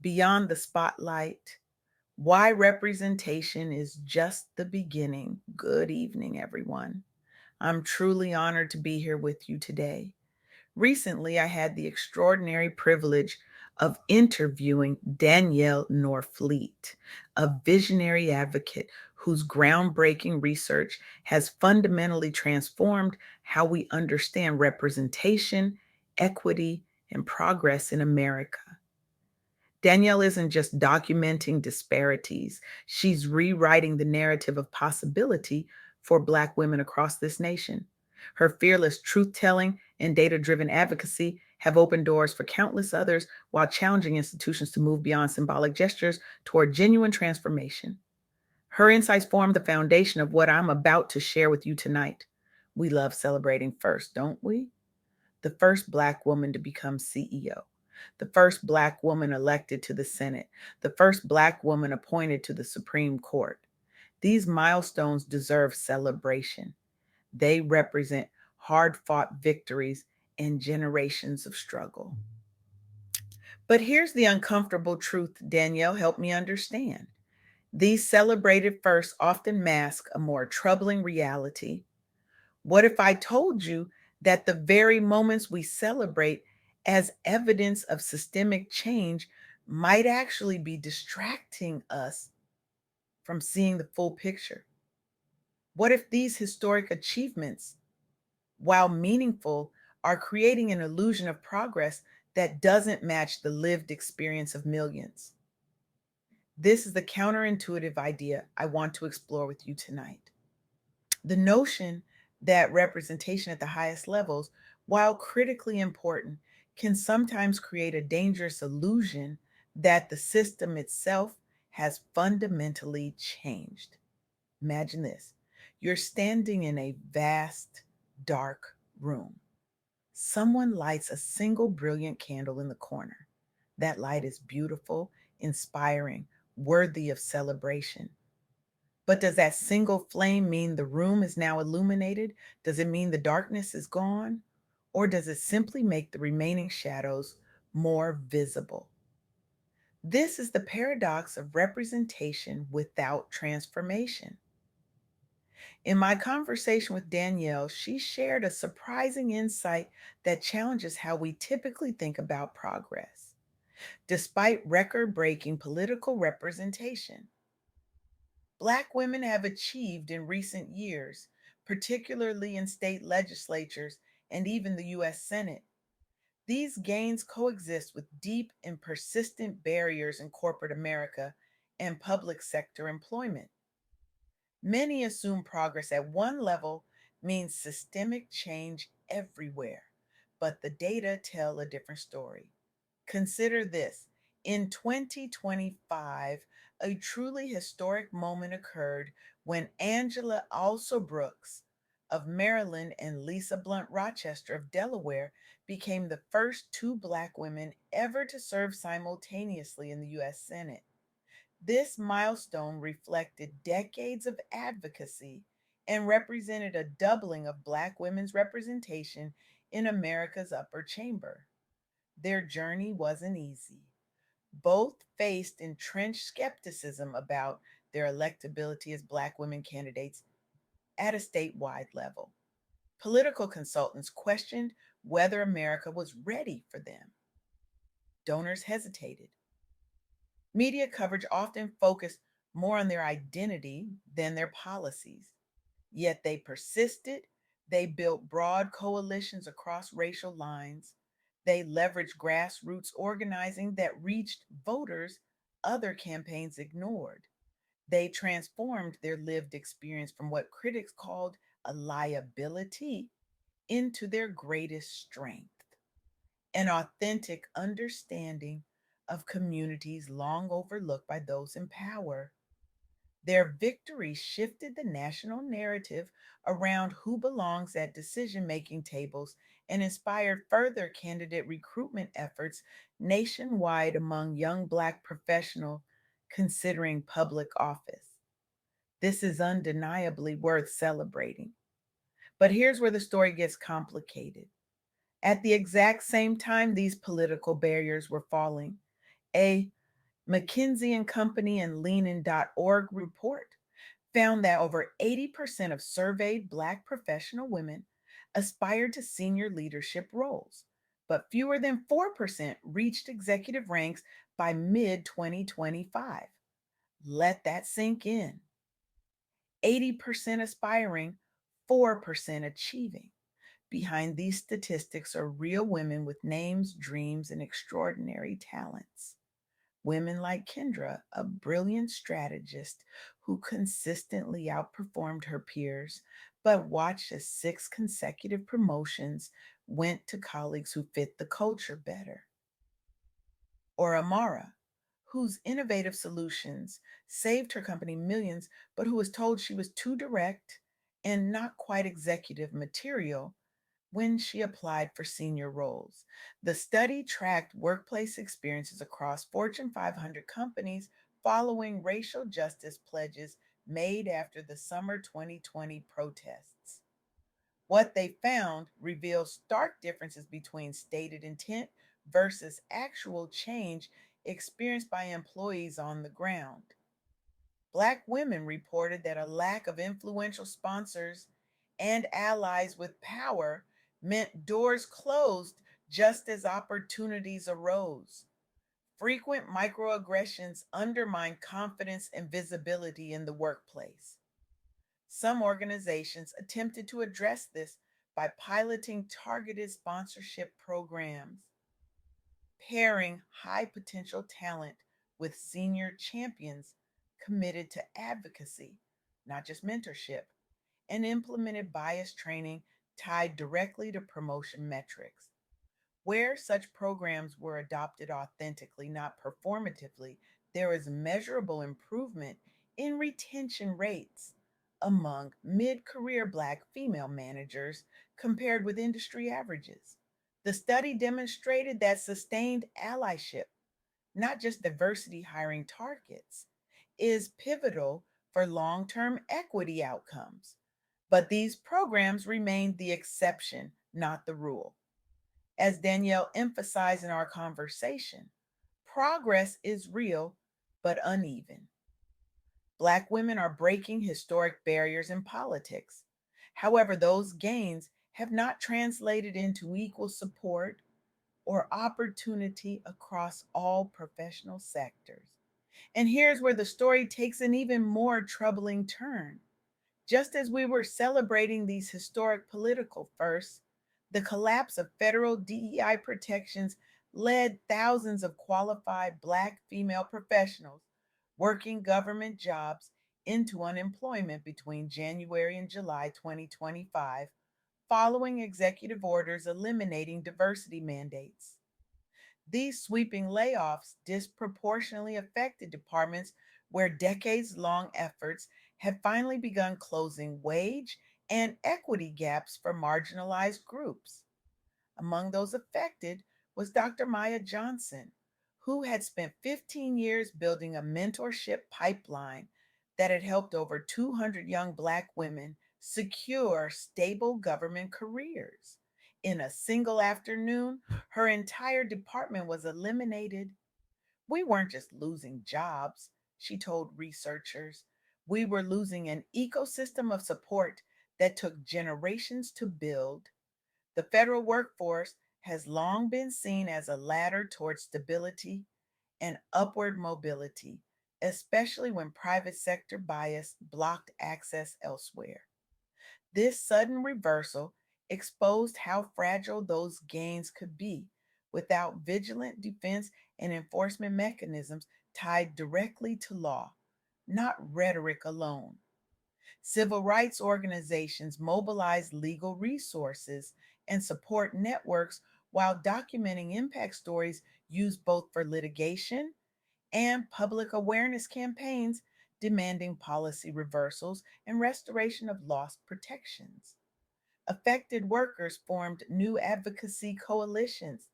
Beyond the spotlight, why representation is just the beginning. Good evening, everyone. I'm truly honored to be here with you today. Recently, I had the extraordinary privilege of interviewing Danielle Norfleet, a visionary advocate whose groundbreaking research has fundamentally transformed how we understand representation, equity, and progress in America. Danielle isn't just documenting disparities, she's rewriting the narrative of possibility for Black women across this nation. Her fearless truth telling and data driven advocacy have opened doors for countless others while challenging institutions to move beyond symbolic gestures toward genuine transformation. Her insights form the foundation of what I'm about to share with you tonight. We love celebrating first, don't we? The first Black woman to become CEO, the first Black woman elected to the Senate, the first Black woman appointed to the Supreme Court. These milestones deserve celebration. They represent hard fought victories and generations of struggle. But here's the uncomfortable truth Danielle helped me understand. These celebrated firsts often mask a more troubling reality. What if I told you that the very moments we celebrate as evidence of systemic change might actually be distracting us from seeing the full picture? What if these historic achievements, while meaningful, are creating an illusion of progress that doesn't match the lived experience of millions? This is the counterintuitive idea I want to explore with you tonight. The notion that representation at the highest levels, while critically important, can sometimes create a dangerous illusion that the system itself has fundamentally changed. Imagine this: you're standing in a vast, dark room. Someone lights a single brilliant candle in the corner. That light is beautiful, inspiring, worthy of celebration. But does that single flame mean the room is now illuminated? Does it mean the darkness is gone? Or does it simply make the remaining shadows more visible? This is the paradox of representation without transformation. In my conversation with Danielle, she shared a surprising insight that challenges how we typically think about progress. Despite record breaking political representation, Black women have achieved in recent years, particularly in state legislatures and even the US Senate. These gains coexist with deep and persistent barriers in corporate America and public sector employment. Many assume progress at one level means systemic change everywhere, but the data tell a different story. Consider this: in 2025, a truly historic moment occurred when Angela Also Brooks of Maryland and Lisa Blunt Rochester of Delaware became the first two Black women ever to serve simultaneously in the US Senate. This milestone reflected decades of advocacy and represented a doubling of Black women's representation in America's upper chamber. Their journey wasn't easy. Both faced entrenched skepticism about their electability as Black women candidates at a statewide level. Political consultants questioned whether America was ready for them. Donors hesitated. Media coverage often focused more on their identity than their policies. Yet they persisted. They built broad coalitions across racial lines. They leveraged grassroots organizing that reached voters other campaigns ignored. They transformed their lived experience from what critics called a liability into their greatest strength, an authentic understanding of communities long overlooked by those in power. Their victory shifted the national narrative around who belongs at decision making tables and inspired further candidate recruitment efforts nationwide among young Black professionals considering public office. This is undeniably worth celebrating. But here's where the story gets complicated. At the exact same time these political barriers were falling, a McKinsey and Company and Leanin.org report found that over 80% of surveyed Black professional women aspired to senior leadership roles, but fewer than 4% reached executive ranks by mid 2025. Let that sink in. 80% aspiring, 4% achieving. Behind these statistics are real women with names, dreams, and extraordinary talents. Women like Kendra, a brilliant strategist who consistently outperformed her peers, but watched as 6 consecutive promotions went to colleagues who fit the culture better. Or Amara, whose innovative solutions saved her company millions, but who was told she was too direct and not quite executive material when she applied for senior roles. The study tracked workplace experiences across Fortune 500 companies following racial justice pledges made after the summer 2020 protests. What they found reveals stark differences between stated intent versus actual change experienced by employees on the ground. Black women reported that a lack of influential sponsors and allies with power meant doors closed just as opportunities arose. Frequent microaggressions undermine confidence and visibility in the workplace. Some organizations attempted to address this by piloting targeted sponsorship programs, pairing high potential talent with senior champions committed to advocacy, not just mentorship, and implemented bias training tied directly to promotion metrics. Where such programs were adopted authentically, not performatively, there is measurable improvement in retention rates among mid career Black female managers compared with industry averages. The study demonstrated that sustained allyship, not just diversity hiring targets, is pivotal for long term equity outcomes. But these programs remain the exception, not the rule. As Danielle emphasized in our conversation, progress is real but uneven. Black women are breaking historic barriers in politics. However, those gains have not translated into equal support or opportunity across all professional sectors. And here's where the story takes an even more troubling turn. Just as we were celebrating these historic political firsts, the collapse of federal DEI protections led thousands of qualified Black female professionals working government jobs into unemployment between January and July 2025, following executive orders eliminating diversity mandates. These sweeping layoffs disproportionately affected departments where decades long efforts had finally begun closing wage and equity gaps for marginalized groups. Among those affected was Dr. Maya Johnson, who had spent 15 years building a mentorship pipeline that had helped over 200 young Black women secure stable government careers. In a single afternoon, her entire department was eliminated. We weren't just losing jobs, she told researchers. We were losing an ecosystem of support that took generations to build. The federal workforce has long been seen as a ladder toward stability and upward mobility, especially when private sector bias blocked access elsewhere. This sudden reversal exposed how fragile those gains could be without vigilant defense and enforcement mechanisms tied directly to law, not rhetoric alone. Civil rights organizations mobilize legal resources and support networks while documenting impact stories used both for litigation and public awareness campaigns demanding policy reversals and restoration of lost protections. Affected workers formed new advocacy coalitions,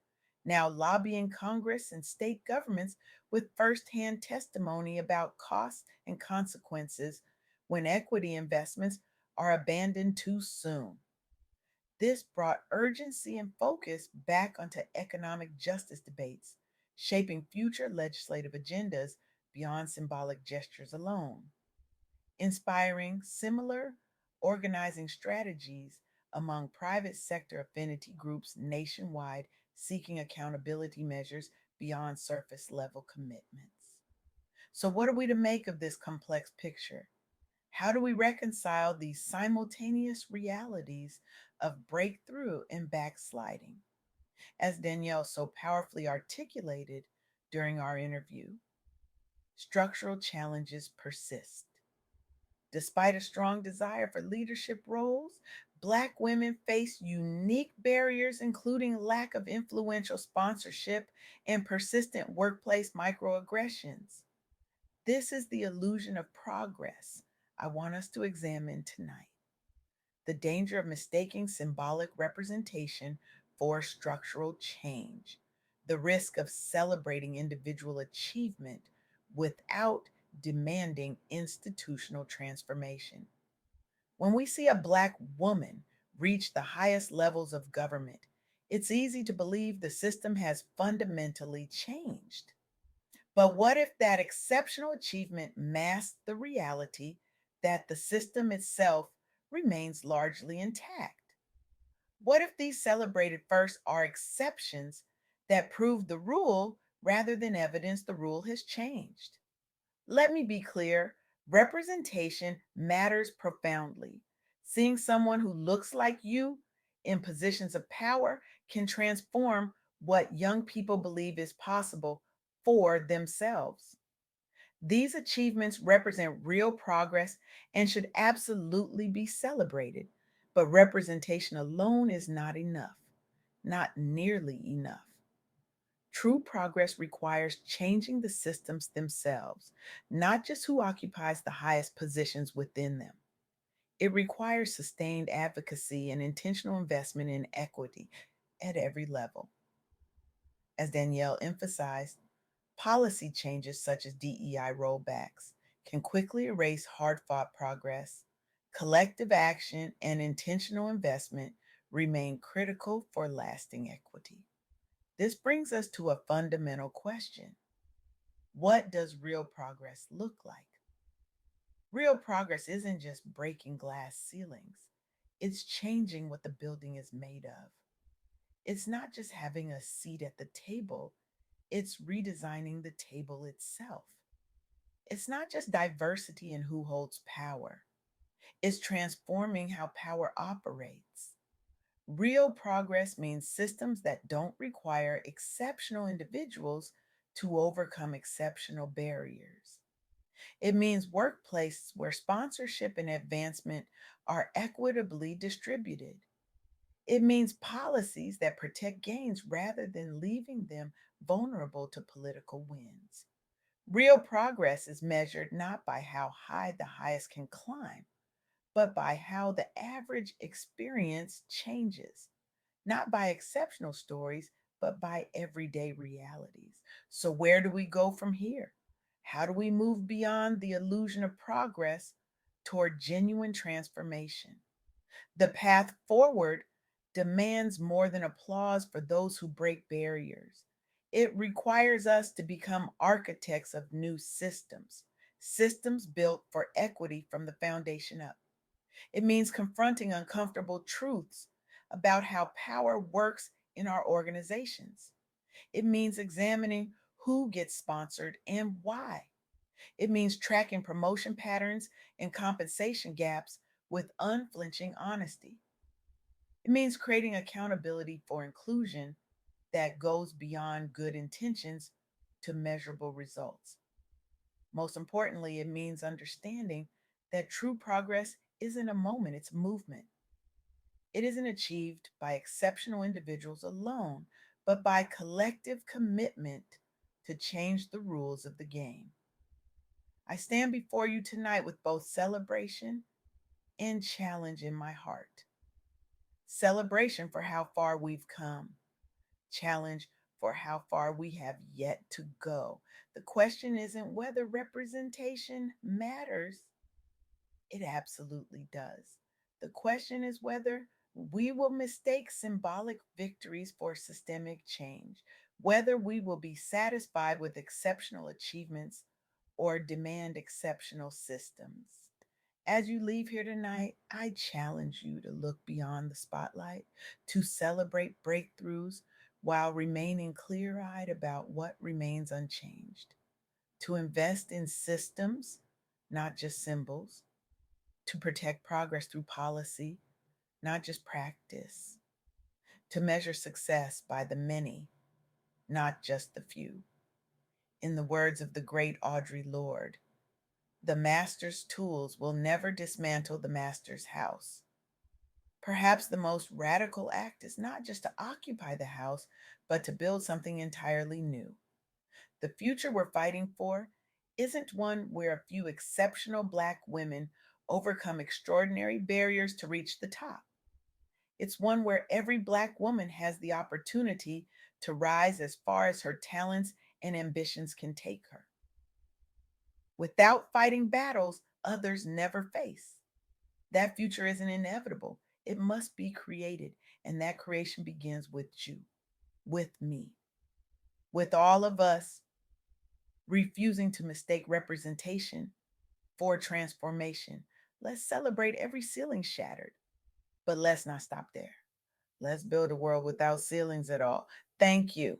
now lobbying Congress and state governments with firsthand testimony about costs and consequences when equity investments are abandoned too soon. This brought urgency and focus back onto economic justice debates, shaping future legislative agendas beyond symbolic gestures alone, inspiring similar organizing strategies among private sector affinity groups nationwide seeking accountability measures beyond surface level commitments. So, what are we to make of this complex picture? How do we reconcile these simultaneous realities of breakthrough and backsliding? As Danielle so powerfully articulated during our interview, structural challenges persist. Despite a strong desire for leadership roles, Black women face unique barriers, including lack of influential sponsorship and persistent workplace microaggressions. This is the illusion of progress I want us to examine tonight. The danger of mistaking symbolic representation for structural change, the risk of celebrating individual achievement without demanding institutional transformation. When we see a Black woman reach the highest levels of government, it's easy to believe the system has fundamentally changed. But what if that exceptional achievement masks the reality that the system itself remains largely intact? What if these celebrated firsts are exceptions that prove the rule rather than evidence the rule has changed? Let me be clear, representation matters profoundly. Seeing someone who looks like you in positions of power can transform what young people believe is possible for themselves. These achievements represent real progress and should absolutely be celebrated. But representation alone is not enough, not nearly enough. True progress requires changing the systems themselves, not just who occupies the highest positions within them. It requires sustained advocacy and intentional investment in equity at every level. As Danielle emphasized, policy changes such as DEI rollbacks can quickly erase hard fought progress. Collective action and intentional investment remain critical for lasting equity. This brings us to a fundamental question: what does real progress look like? Real progress isn't just breaking glass ceilings, it's changing what the building is made of. It's not just having a seat at the table, it's redesigning the table itself. It's not just diversity in who holds power, it's transforming how power operates. Real progress means systems that don't require exceptional individuals to overcome exceptional barriers. It means workplaces where sponsorship and advancement are equitably distributed. It means policies that protect gains rather than leaving them vulnerable to political winds. Real progress is measured not by how high the highest can climb, but by how the average experience changes, not by exceptional stories, but by everyday realities. So, where do we go from here? How do we move beyond the illusion of progress toward genuine transformation? The path forward demands more than applause for those who break barriers. It requires us to become architects of new systems, systems built for equity from the foundation up. It means confronting uncomfortable truths about how power works in our organizations. It means examining who gets sponsored and why. It means tracking promotion patterns and compensation gaps with unflinching honesty. It means creating accountability for inclusion that goes beyond good intentions to measurable results. Most importantly, it means understanding that true progress isn't a moment, it's movement. It isn't achieved by exceptional individuals alone, but by collective commitment to change the rules of the game. I stand before you tonight with both celebration and challenge in my heart. Celebration for how far we've come, challenge for how far we have yet to go. The question isn't whether representation matters, it absolutely does. The question is whether we will mistake symbolic victories for systemic change, whether we will be satisfied with exceptional achievements or demand exceptional systems. As you leave here tonight, I challenge you to look beyond the spotlight, to celebrate breakthroughs while remaining clear eyed about what remains unchanged, to invest in systems, not just symbols, to protect progress through policy, not just practice, to measure success by the many, not just the few. In the words of the great Audre Lorde, the master's tools will never dismantle the master's house. Perhaps the most radical act is not just to occupy the house, but to build something entirely new. The future we're fighting for isn't one where a few exceptional Black women overcome extraordinary barriers to reach the top. It's one where every Black woman has the opportunity to rise as far as her talents and ambitions can take her, without fighting battles others never face. That future isn't inevitable, it must be created. And that creation begins with you, with me, with all of us refusing to mistake representation for transformation. Let's celebrate every ceiling shattered, but let's not stop there. Let's build a world without ceilings at all. Thank you